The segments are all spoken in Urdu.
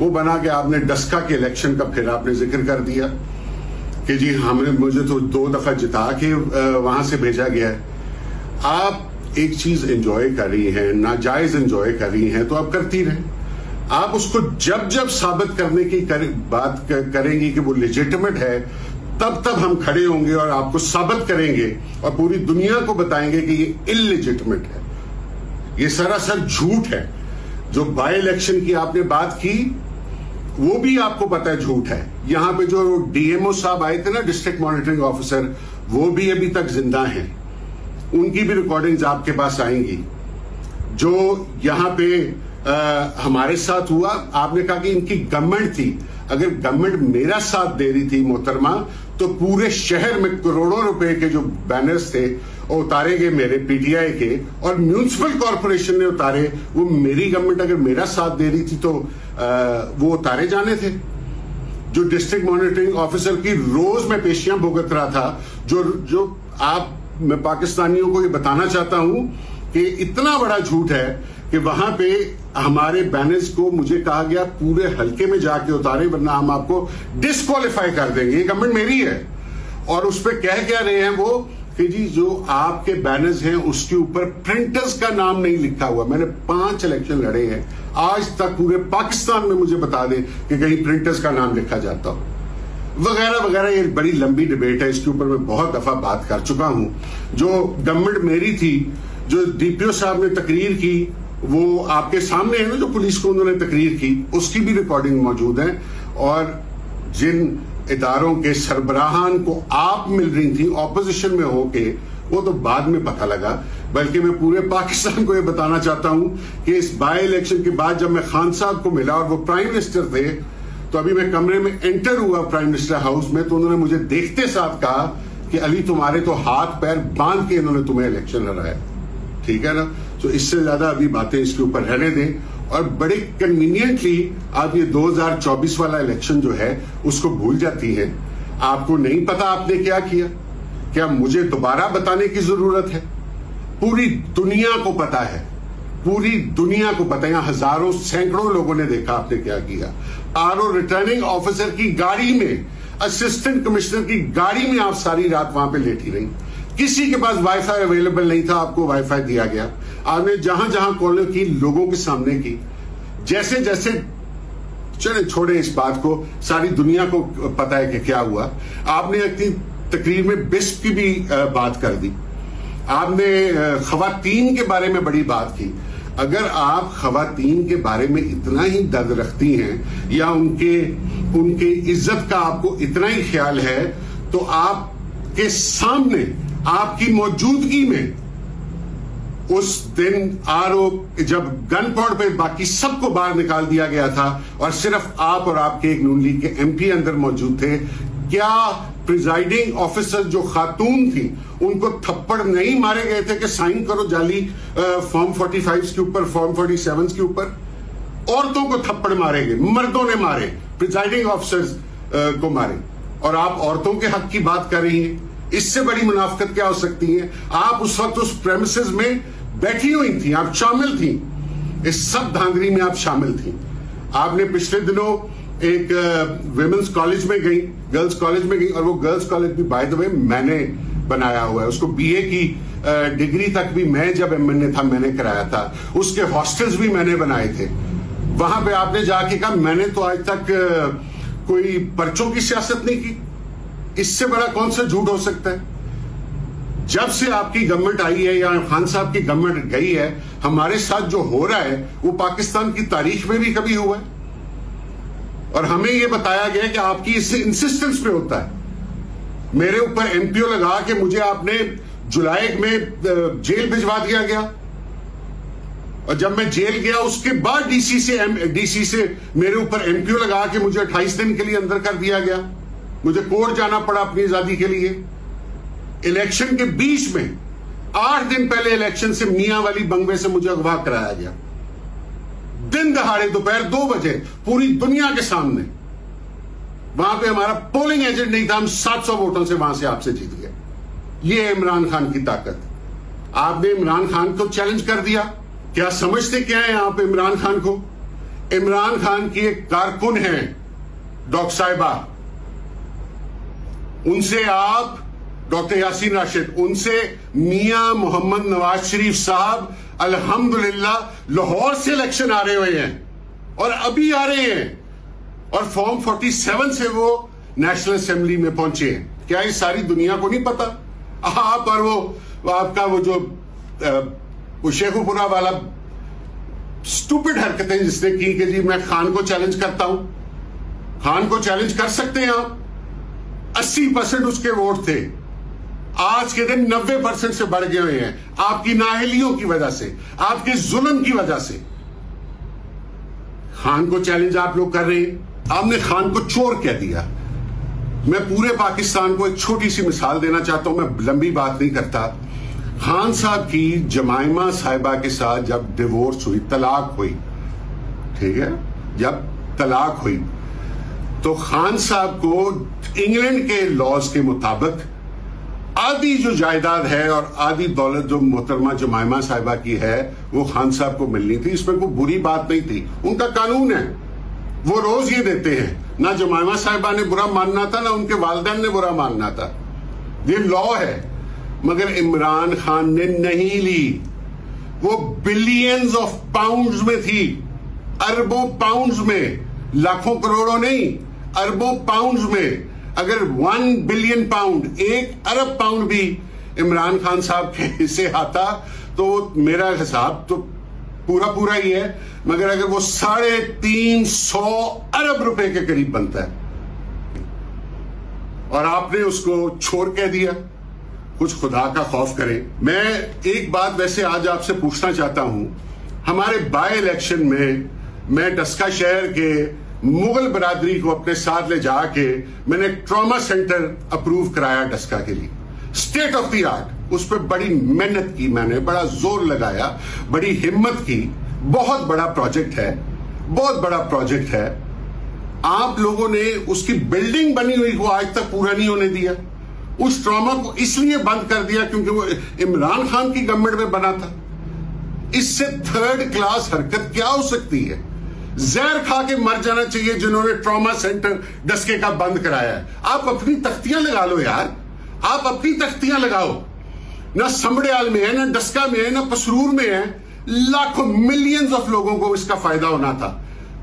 وہ بنا کہ آپ نے ڈسکا کے الیکشن کا پھر آپ نے ذکر کر دیا کہ جی مجھے تو 2 دفعہ جتا کے وہاں سے بھیجا گیا ہے. آپ ایک چیز انجوائے کر رہی ہیں, ناجائز انجوائے کر رہی ہیں, تو آپ کرتی رہیں. آپ اس کو جب ثابت کرنے کی بات کریں گی کہ وہ لیجٹمیٹ ہے, تب ہم کھڑے ہوں گے اور آپ کو ثابت کریں گے اور پوری دنیا کو بتائیں گے کہ یہ انلیجٹمیٹ ہے, یہ سراسر جھوٹ ہے. جو بائی الیکشن کی آپ نے بات کی وہ بھی آپ کو پتا ہے جھوٹ ہے. یہاں پہ جو ڈی ایم او صاحب آئے تھے نا, ڈسٹرکٹ مانیٹرنگ آفیسر, وہ بھی ابھی تک زندہ ہیں. ان کی بھی ریکارڈنگز آپ کے پاس آئیں گی. جو یہاں پہ ہمارے ساتھ ہوا, آپ نے کہا کہ ان کی گورنمنٹ تھی. اگر گورنمنٹ میرا ساتھ دے رہی تھی محترمہ, تو پورے شہر میں کروڑوں روپے کے جو بینرز تھے وہ اتارے گئے میرے پی ٹی آئی کے, اور میونسپل کارپوریشن نے اتارے. وہ میری گورنمنٹ اگر میرا ساتھ دے رہی تھی تو وہ اتارے جانے تھے. جو ڈسٹرکٹ مانیٹرنگ آفیسر کی روز میں پیشیاں بھگت رہا تھا, جو میں پاکستانیوں کو یہ بتانا چاہتا ہوں کہ اتنا بڑا جھوٹ ہے کہ وہاں پہ ہمارے بینرز کو مجھے کہا گیا پورے حلقے میں جا کے اتارے, ورنہ ہم آپ کو ڈسکوالیفائی کر دیں گے. یہ گورنمنٹ میری ہے. اور اس پہ کہہ کیا رہے ہیں وہ کہ جی جو آپ کے بینرز ہیں اس کے اوپر پرنٹرز کا نام نہیں لکھا ہوا. میں نے 5 الیکشن لڑے ہیں, آج تک پورے پاکستان میں مجھے بتا دیں کہ کہیں پرنٹرز کا نام لکھا جاتا ہو, وغیرہ وغیرہ. یہ بڑی لمبی ڈبیٹ ہے, اس کے اوپر میں بہت دفعہ بات کر چکا ہوں. جو گورنمنٹ میری تھی, جو ڈی پی او صاحب نے تقریر کی, وہ آپ کے سامنے ہے نا, جو پولیس کو انہوں نے تقریر کی, اس کی بھی ریکارڈنگ موجود ہے. اور جن اداروں کے سربراہان کو آپ مل رہی تھی اپوزیشن میں ہو کے, وہ تو بعد میں پتہ لگا. بلکہ میں پورے پاکستان کو یہ بتانا چاہتا ہوں کہ اس بائی الیکشن کے بعد جب میں خان صاحب کو ملا اور وہ پرائم منسٹر تھے, تو ابھی میں کمرے میں انٹر ہوا پرائم منسٹر ہاؤس میں, تو انہوں نے مجھے دیکھتے ساتھ کہا کہ علی تمہارے تو ہاتھ پیر باندھ کے انہوں نے تمہیں الیکشن لڑایا. ٹھیک ہے نا. تو اس سے زیادہ ابھی باتیں اس کے اوپر رہنے دیں. اور بڑے کنوینئنٹلی آپ یہ 2024 والا الیکشن جو ہے اس کو بھول جاتی ہیں. آپ کو نہیں پتا آپ نے کیا کیا. کیا مجھے دوبارہ بتانے کی ضرورت ہے؟ پوری دنیا کو پتا ہے, پوری دنیا کو پتا ہے. یہاں ہزاروں سینکڑوں لوگوں نے دیکھا آپ نے کیا کیا. آر او ریٹرننگ آفیسر کی گاڑی میں, اسسٹنٹ کمشنر کی گاڑی میں آپ ساری رات وہاں پہ لیٹی رہی. کسی کے پاس وائی فائی اویلیبل نہیں تھا, آپ کو وائی فائی دیا گیا. آپ نے جہاں جہاں کالیں کی لوگوں کے سامنے کی. جیسے جیسے چلے چھوڑے اس بات کو, ساری دنیا کو پتا ہے کہ کیا ہوا. آپ نے اپنی تقریر میں بسپ کی بھی بات کر دی. آپ نے خواتین کے بارے میں بڑی بات کی. اگر آپ خواتین کے بارے میں اتنا ہی درد رکھتی ہیں, یا ان کے عزت کا آپ کو اتنا ہی خیال ہے, تو آپ کے سامنے آپ کی موجودگی میں اس دن جب گن پاؤنڈ پہ باقی سب کو باہر نکال دیا گیا تھا اور صرف آپ اور آپ کے ایک نون لیگ کے ایم پی اندر موجود تھے, کیا پریزائڈنگ آفیسر جو خاتون تھی ان کو تھپڑ نہیں مارے گئے تھے کہ سائن کرو جعلی فارم 45 کے اوپر, فارم 47 کے اوپر؟ عورتوں کو تھپڑ مارے گئے, مردوں نے مارے, پریزائڈنگ آفیسرز کو مارے, اور آپ عورتوں کے حق کی بات کر رہی ہیں. اس سے بڑی منافقت کیا ہو سکتی ہے؟ آپ اس وقت اس پریمیسز میں بیٹھی ہوئی تھیں, آپ شامل تھیں, اس سب دھاندلی میں آپ شامل تھیں. آپ نے پچھلے دنوں ایک ویمنز کالج میں گئی, گرلز کالج میں گئی, اور وہ گرلز کالج بھی بائی دا وے میں نے بنایا ہوا ہے. اس کو بی اے کی ڈگری تک بھی میں جب ایم این اے تھا میں نے کرایا تھا. اس کے ہاسٹلز بھی میں نے بنائے تھے. وہاں پہ آپ نے جا کے کہا میں نے تو آج تک کوئی پرچوں کی سیاست نہیں کی. اس سے بڑا کون سا جھوٹ ہو سکتا ہے؟ جب سے آپ کی گورنمنٹ آئی ہے یا خان صاحب کی گورنمنٹ گئی ہے, ہمارے ساتھ جو ہو رہا ہے وہ پاکستان کی تاریخ میں بھی کبھی ہوا ہے. اور ہمیں یہ بتایا گیا کہ آپ کی اس انسسٹنس پہ ہوتا ہے. میرے اوپر ایم پی او لگا کہ مجھے آپ نے جولائی میں جیل بھجوا دیا گیا, اور جب میں جیل گیا اس کے بعد ڈی سی سے میرے اوپر ایم پی او لگا کہ مجھے 28 دن کے لیے اندر کر دیا گیا. مجھے کورٹ جانا پڑا اپنی آزادی کے لیے. الیکشن کے بیچ میں 8 دن پہلے الیکشن سے میاں والی بنگوے سے مجھے اغوا کرایا گیا, دن دہاڑے دوپہر 2 بجے پوری دنیا کے سامنے. وہاں پہ ہمارا پولنگ ایجنٹ نہیں تھا, ہم 700 ووٹوں سے وہاں سے آپ سے جیت گئے. یہ عمران خان کی طاقت. آپ نے عمران خان کو چیلنج کر دیا. کیا سمجھتے کیا ہیں آپ عمران خان کو؟ عمران خان کی ایک کارکن ہیں ڈاکٹر صاحبہ، ان سے آپ ڈاکٹر یاسین راشد، ان سے میاں محمد نواز شریف صاحب الحمدللہ لاہور سے الیکشن آ رہے ہوئے ہیں اور ابھی آ رہے ہیں، اور فارم 47 سے وہ نیشنل اسمبلی میں پہنچے ہیں. کیا یہ ساری دنیا کو نہیں پتا؟ آپ اور وہ آپ کا وہ جو شیخو پورہ والا اسٹوپڈ حرکتیں جس نے کی کہ جی میں خان کو چیلنج کرتا ہوں. خان کو چیلنج کر سکتے ہیں آپ، 80% اس کے ووٹ تھے، آج کے دن 90% سے بڑھ گئے ہوئے ہیں آپ کی نااہلیوں کی وجہ سے، آپ کے ظلم کی وجہ سے. خان کو چیلنج آپ لوگ کر رہے ہیں. آپ نے خان کو چور کہہ دیا. میں پورے پاکستان کو ایک چھوٹی سی مثال دینا چاہتا ہوں، میں لمبی بات نہیں کرتا. خان صاحب کی جمائمہ صاحبہ کے ساتھ جب ڈیورس ہوئی، طلاق ہوئی، ٹھیک ہے، جب طلاق ہوئی تو خان صاحب کو انگلینڈ کے لاز کے مطابق آدھی جو جائیداد ہے اور آدھی دولت جو محترمہ جمائمہ صاحبہ کی ہے وہ خان صاحب کو ملنی تھی. اس میں کوئی بری بات نہیں تھی، ان کا قانون ہے، وہ روز یہ دیتے ہیں. نہ جمائمہ صاحبہ نے برا ماننا تھا، نہ ان کے والدین نے برا ماننا تھا، یہ لا ہے. مگر عمران خان نے نہیں لی. وہ بلینز آف پاؤنڈز میں تھی، اربوں پاؤنڈز میں، لاکھوں کروڑوں نہیں، اربوں پاؤنڈز میں. اگر 1 بلین پاؤنڈ، 1 ارب پاؤنڈ بھی عمران خان صاحب کے حصے آتا تو میرا حساب تو پورا ہی ہے، مگر اگر وہ 350 ارب روپے کے قریب بنتا ہے اور آپ نے اس کو چور کہہ دیا. کچھ خدا کا خوف کریں. میں ایک بات ویسے آج آپ سے پوچھنا چاہتا ہوں. ہمارے بائی الیکشن میں ڈسکا شہر کے مغل برادری کو اپنے ساتھ لے جا کے میں نے ٹراما سینٹر اپروو کرایا ڈسکا کے لیے، اسٹیٹ آف دی آرٹ. اس پہ بڑی محنت کی، میں نے بڑا زور لگایا، بڑی ہمت کی. بہت بڑا پروجیکٹ ہے، بہت بڑا پروجیکٹ ہے. آپ لوگوں نے اس کی بلڈنگ بنی ہوئی کو آج تک پورا نہیں ہونے دیا. اس ٹراما کو اس لیے بند کر دیا کیونکہ وہ عمران خان کی گورنمنٹ میں بنا تھا. اس سے 3rd کلاس حرکت کیا ہو سکتی ہے؟ زہر کھا کے مر جانا چاہیے جنہوں نے ٹراما سینٹر ڈسکے کا بند کرایا ہے. آپ اپنی تختیاں لگا لو یار، آپ اپنی تختیاں لگاؤ. نہ سمبڑیال میں ہے، نہ ڈسکا میں ہے، نہ پسرور میں ہے. لاکھوں ملینز آف لوگوں کو اس کا فائدہ ہونا تھا.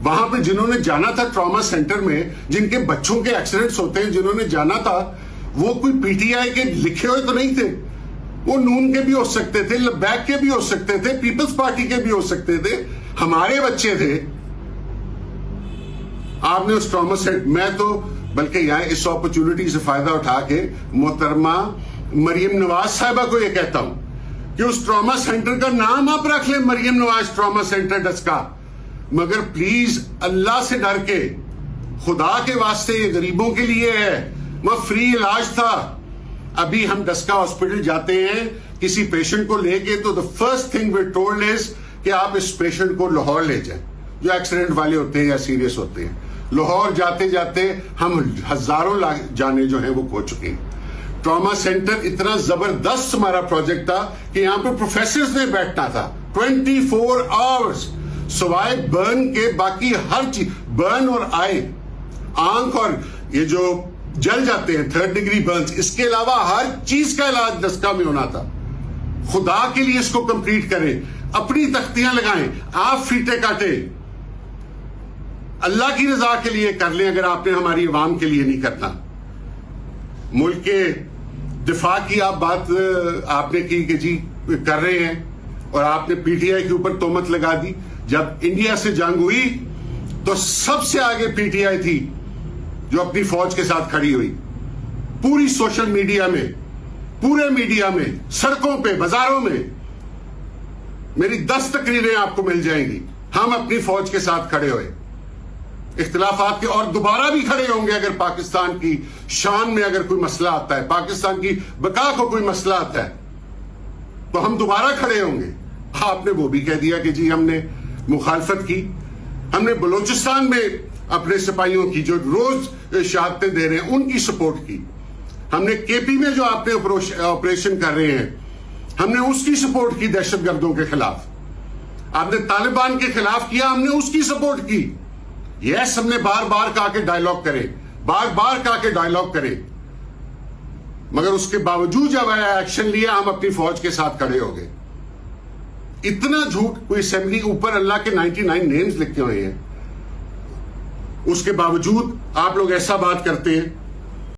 وہاں پہ جنہوں نے جانا تھا ٹراما سینٹر میں، جن کے بچوں کے ایکسیڈنٹس ہوتے ہیں، جنہوں نے جانا تھا، وہ کوئی پی ٹی آئی کے لکھے ہوئے تو نہیں تھے. وہ نون کے بھی ہو سکتے تھے، لیبیک کے بھی ہو سکتے تھے، پیپلز پارٹی کے بھی ہو سکتے تھے. ہمارے بچے تھے. آپ نے اس ٹراما سینٹر، میں تو بلکہ یہاں اس اپرچونٹی سے فائدہ اٹھا کے محترمہ مریم نواز صاحبہ کو یہ کہتا ہوں کہ اس ٹراما سینٹر کا نام آپ رکھ لیں، مریم نواز ٹراما سینٹر ڈسکا. مگر پلیز اللہ سے ڈر کے، خدا کے واسطے، یہ غریبوں کے لیے ہے. وہ فری علاج تھا. ابھی ہم ڈسکا ہاسپٹل جاتے ہیں کسی پیشنٹ کو لے کے تو the first thing we're told is کہ آپ اس پیشنٹ کو لاہور لے جائیں، جو ایکسیڈنٹ والے ہوتے ہیں یا سیریس ہوتے ہیں. لاہور جاتے جاتے ہم ہزاروں جانے جو ہیں وہ کھو چکے ہیں. ٹراما سینٹر اتنا زبردست ہمارا پروجیکٹ تھا کہ یہاں پہ پروفیسرز نے بیٹھنا تھا 24 آورز، سوائے برن کے باقی ہر چیز، برن اور آئی، آنکھ اور یہ جو جل جاتے ہیں 3rd ڈگری برنز، اس کے علاوہ ہر چیز کا علاج ڈسکا میں ہونا تھا. خدا کے لیے اس کو کمپلیٹ کریں، اپنی تختیاں لگائیں، آپ فیٹے کاٹے، اللہ کی رضا کے لیے کر لیں. اگر آپ نے ہماری عوام کے لیے نہیں کرنا. ملک کے دفاع کی آپ بات آپ نے کی کہ جی کر رہے ہیں، اور آپ نے پی ٹی آئی کے اوپر تہمت لگا دی. جب انڈیا سے جنگ ہوئی تو سب سے آگے پی ٹی آئی تھی جو اپنی فوج کے ساتھ کھڑی ہوئی. پوری سوشل میڈیا میں، پورے میڈیا میں، سڑکوں پہ، بازاروں میں میری 10 تقریریں آپ کو مل جائیں گی. ہم اپنی فوج کے ساتھ کھڑے ہوئے، اختلافات کے، اور دوبارہ بھی کھڑے ہوں گے اگر پاکستان کی شان میں اگر کوئی مسئلہ آتا ہے، پاکستان کی بقا کو کوئی مسئلہ آتا ہے تو ہم دوبارہ کھڑے ہوں گے. آپ نے وہ بھی کہہ دیا کہ جی ہم نے مخالفت کی. ہم نے بلوچستان میں اپنے سپاہیوں کی جو روز شہادتیں دے رہے ہیں ان کی سپورٹ کی. ہم نے کے پی میں جو آپ نے آپریشن کر رہے ہیں ہم نے اس کی سپورٹ کی دہشت گردوں کے خلاف. آپ نے طالبان کے خلاف کیا، ہم نے اس کی سپورٹ کی. یس ہم نے بار بار کہا کہ ڈائیلاگ کرے، بار بار کہا کہ ڈائیلاگ کرے، مگر اس کے باوجود جب ایکشن لیا ہم اپنی فوج کے ساتھ کھڑے ہو گئے. اتنا جھوٹ، کوئی اسمبلی کے اوپر اللہ کے 99 نیمز لکھے ہوئے ہیں، اس کے باوجود آپ لوگ ایسا بات کرتے ہیں.